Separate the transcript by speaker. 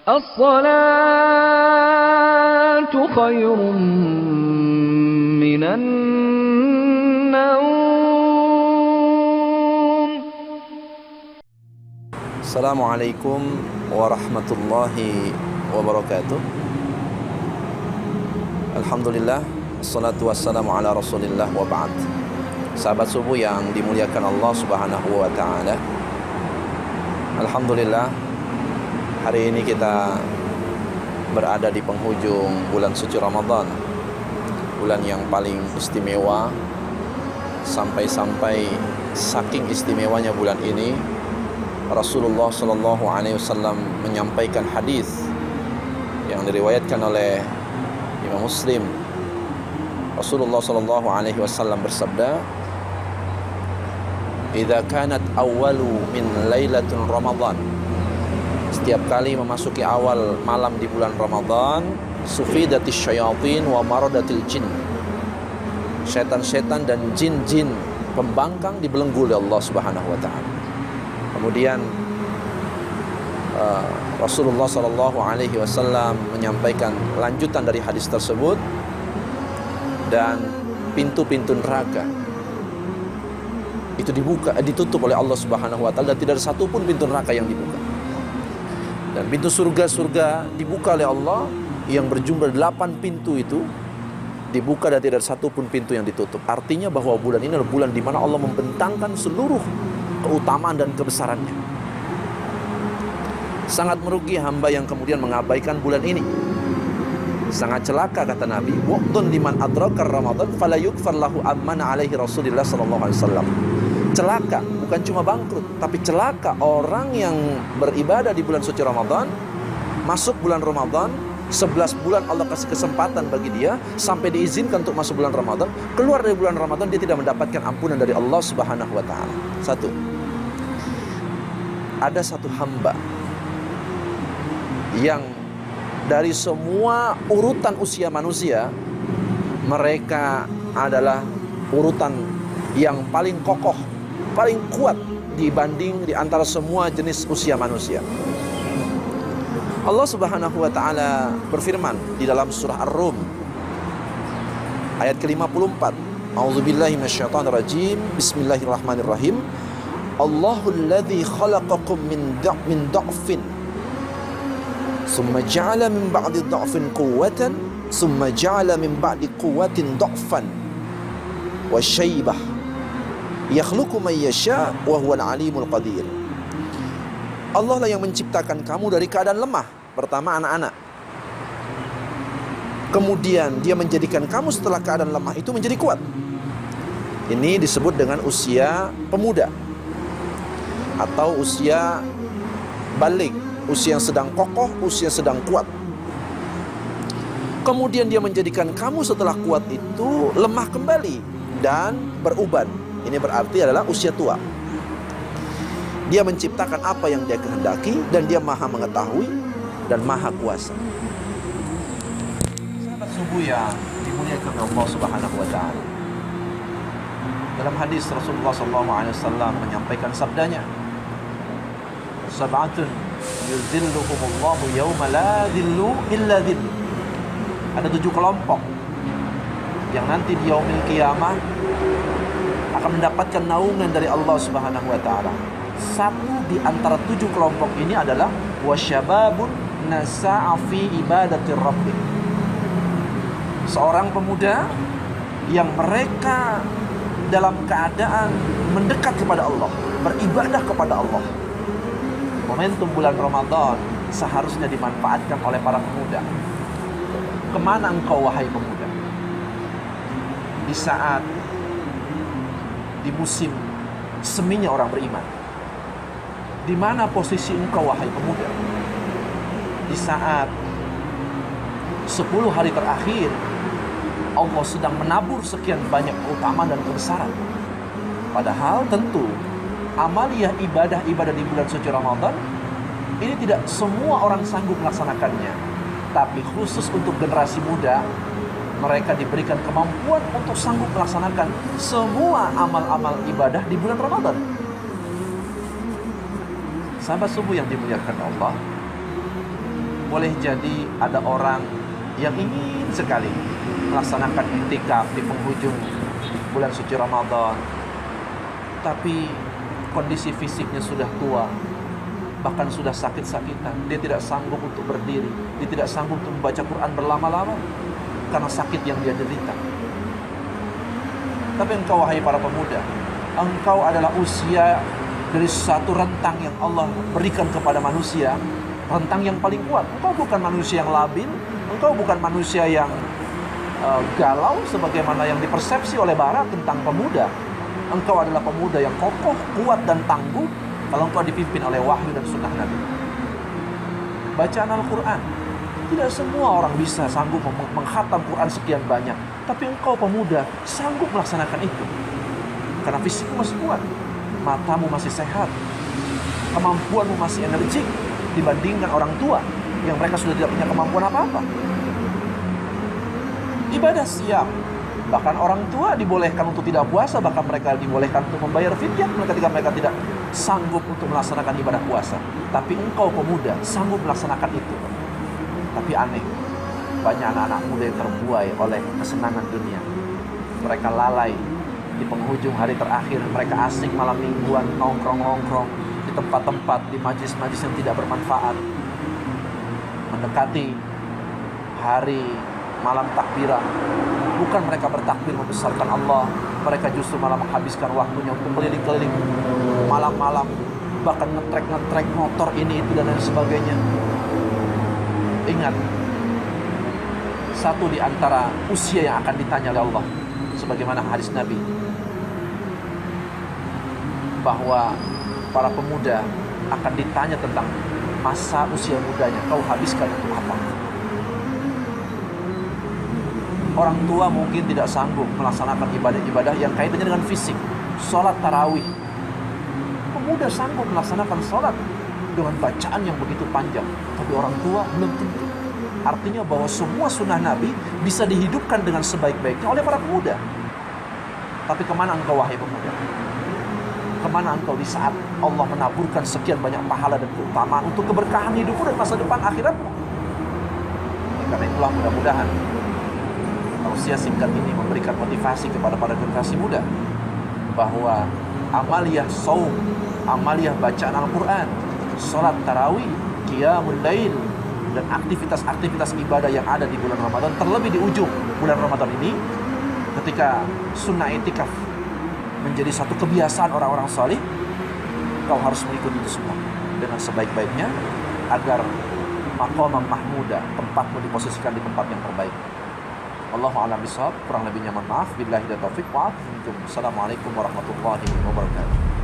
Speaker 1: الصلاة خير من النوم.
Speaker 2: Assalamualaikum warahmatullahi wabarakatuh. Alhamdulillah, assalatu wassalamu ala rasulillah wa ba'd. Sahabat subuh yang dimuliakan Allah subhanahu wa ta'ala, alhamdulillah, hari ini kita berada di penghujung bulan suci Ramadan, bulan yang paling istimewa. Sampai-sampai saking istimewanya bulan ini, Rasulullah Shallallahu Alaihi Wasallam menyampaikan hadis yang diriwayatkan oleh Imam Muslim. Rasulullah Shallallahu Alaihi Wasallam bersabda, "Idza kanat awwalu min lailatul Ramadan." Setiap kali memasuki awal malam di bulan Ramadan, sufidatis syayatin wa maradatil jin. Setan-setan dan jin-jin pembangkang dibelenggu oleh Allah Subhanahu wa taala. Kemudian Rasulullah sallallahu alaihi wasallam menyampaikan lanjutan dari hadis tersebut, dan pintu-pintu neraka itu ditutup oleh Allah Subhanahu wa taala, dan tidak ada satupun pintu neraka yang dibuka. Dan pintu surga dibuka oleh Allah yang berjumlah 8 pintu itu dibuka, dan tidak ada satupun pintu yang ditutup. Artinya bahwa bulan ini adalah bulan di mana Allah membentangkan seluruh keutamaan dan kebesarannya. Sangat merugi hamba yang kemudian mengabaikan bulan ini. Sangat celaka, kata Nabi, waqtun liman adraka Ramadan fala yughfar lahu amman alaihi Rasulullah sallallahu alaihi wasallam. Celaka, bukan cuma bangkrut, tapi celaka orang yang beribadah di bulan suci Ramadan. Masuk bulan Ramadan, 11 bulan Allah kasih kesempatan bagi dia sampai diizinkan untuk masuk bulan Ramadan. Keluar dari bulan Ramadan, dia tidak mendapatkan ampunan dari Allah Subhanahu wa taala. Satu, ada satu hamba yang dari semua urutan usia manusia, mereka adalah urutan yang paling kokoh, paling kuat dibanding di antara semua jenis usia manusia. Allah Subhanahu wa taala berfirman di dalam surah Ar-Rum ayat ke-54. A'udzubillahi minasyaitonirrajim. Bismillahirrahmanirrahim. Allahul ladzi khalaqakum min dha'fin summa ja'ala min ba'di dha'fin quwwatan summa ja'ala min ba'di quwwatin dha'fan wa syaibah yakhluqu man yasha wa huwal alimul qadir. Allah lah yang menciptakan kamu dari keadaan lemah. Pertama, anak-anak. Kemudian dia menjadikan kamu setelah keadaan lemah itu menjadi kuat. Ini disebut dengan usia pemuda atau usia balik, usia yang sedang kokoh, usia yang sedang kuat. Kemudian dia menjadikan kamu setelah kuat itu lemah kembali dan beruban. Ini berarti adalah usia tua. Dia menciptakan apa yang dia kehendaki, dan dia maha mengetahui dan maha kuasa. Sahabat subuh yang dimuliakan Allah Subhanahu wa taala, dalam hadis Rasulullah SAW menyampaikan sabdanya, sab'atun yuzilluhumullahu yawma la dhillu illa dhill. Ada 7 kelompok yang nanti di yaumil qiyamah akan mendapatkan naungan dari Allah Subhanahu wa taala. Satu di antara 7 kelompok ini adalah wasyababun nasa'a fi ibadatir rabbih. Seorang pemuda yang mereka dalam keadaan mendekat kepada Allah, beribadah kepada Allah. Momentum bulan Ramadan seharusnya dimanfaatkan oleh para pemuda. Kemana engkau wahai pemuda? Di saat di musim seminya orang beriman, di mana posisi engkau wahai pemuda? Di saat 10 hari terakhir Allah sedang menabur sekian banyak keutamaan dan kebesaran. Padahal tentu amaliyah ibadah-ibadah di bulan suci Ramadan ini tidak semua orang sanggup melaksanakannya. Tapi khusus untuk generasi muda, mereka diberikan kemampuan untuk sanggup melaksanakan semua amal-amal ibadah di bulan Ramadan. Sahabat subuh yang dimuliakan Allah, Boleh jadi ada orang yang ingin sekali melaksanakan i'tikaf di penghujung bulan suci Ramadan, tapi kondisi fisiknya sudah tua, bahkan sudah sakit-sakitan. Dia tidak sanggup untuk berdiri, dia tidak sanggup untuk membaca Quran berlama-lama karena sakit yang dia derita. Tapi engkau, wahai para pemuda, engkau adalah usia dari satu rentang yang Allah berikan kepada manusia, rentang yang paling kuat. Engkau bukan manusia yang labil, engkau bukan manusia yang galau sebagaimana yang dipersepsi oleh barat tentang pemuda. Engkau adalah pemuda yang kokoh, kuat dan tangguh kalau engkau dipimpin oleh wahyu dan sunnah Nabi. Bacaan Al-Quran, tidak semua orang bisa sanggup menghatam Quran sekian banyak, tapi engkau pemuda sanggup melaksanakan itu karena fisikmu masih kuat, matamu masih sehat, kemampuanmu masih energik dibandingkan orang tua yang mereka sudah tidak punya kemampuan apa-apa. Ibadah siam, bahkan orang tua dibolehkan untuk tidak puasa, bahkan mereka dibolehkan untuk membayar fidyah ketika mereka tidak sanggup untuk melaksanakan ibadah puasa. Tapi engkau pemuda sanggup melaksanakan itu. Tapi aneh, banyak anak-anak muda yang terbuai oleh kesenangan dunia. Mereka lalai di penghujung hari terakhir, mereka asik malam mingguan, nongkrong-nongkrong di tempat-tempat, di majlis-majlis yang tidak bermanfaat. Mendekati hari malam takbiran, bukan mereka bertakbir membesarkan Allah, mereka justru malah menghabiskan waktunya untuk keliling-keliling malam-malam, bahkan ngetrek motor ini itu dan lain sebagainya. Ingat, satu di antara usia yang akan ditanya oleh Allah, sebagaimana hadis Nabi, bahwa para pemuda akan ditanya tentang masa usia mudanya, kau habiskan untuk apa? Orang tua mungkin tidak sanggup melaksanakan ibadah-ibadah yang kaitannya dengan fisik, sholat tarawih. Pemuda sanggup melaksanakan sholat dengan bacaan yang begitu panjang, tapi orang tua belum tentu. Artinya bahwa semua sunnah Nabi bisa dihidupkan dengan sebaik-baiknya oleh para pemuda. Tapi kemana engkau, wahai pemuda? Kemana engkau di saat Allah menaburkan sekian banyak pahala dan keutamaan untuk keberkahan hidupmu dan masa depan akhiratmu? Karena itulah mudah-mudahan usia singkat ini memberikan motivasi kepada para generasi muda bahwa amaliyah saum, amaliyah bacaan Al-Quran, sholat tarawih, qiyamul lail, dan aktivitas-aktivitas ibadah yang ada di bulan Ramadan, terlebih di ujung bulan Ramadan ini, ketika sunnah i'tikaf menjadi satu kebiasaan orang-orang salih, kau harus mengikuti itu semua dengan sebaik-baiknya agar maqamam mahmuda, tempatmu diposisikan di tempat yang terbaik. Wallahu a'lam bishawab, kurang lebihnya mohon maaf. Billahi taufiq wal hidayah. Assalamualaikum warahmatullahi wabarakatuh.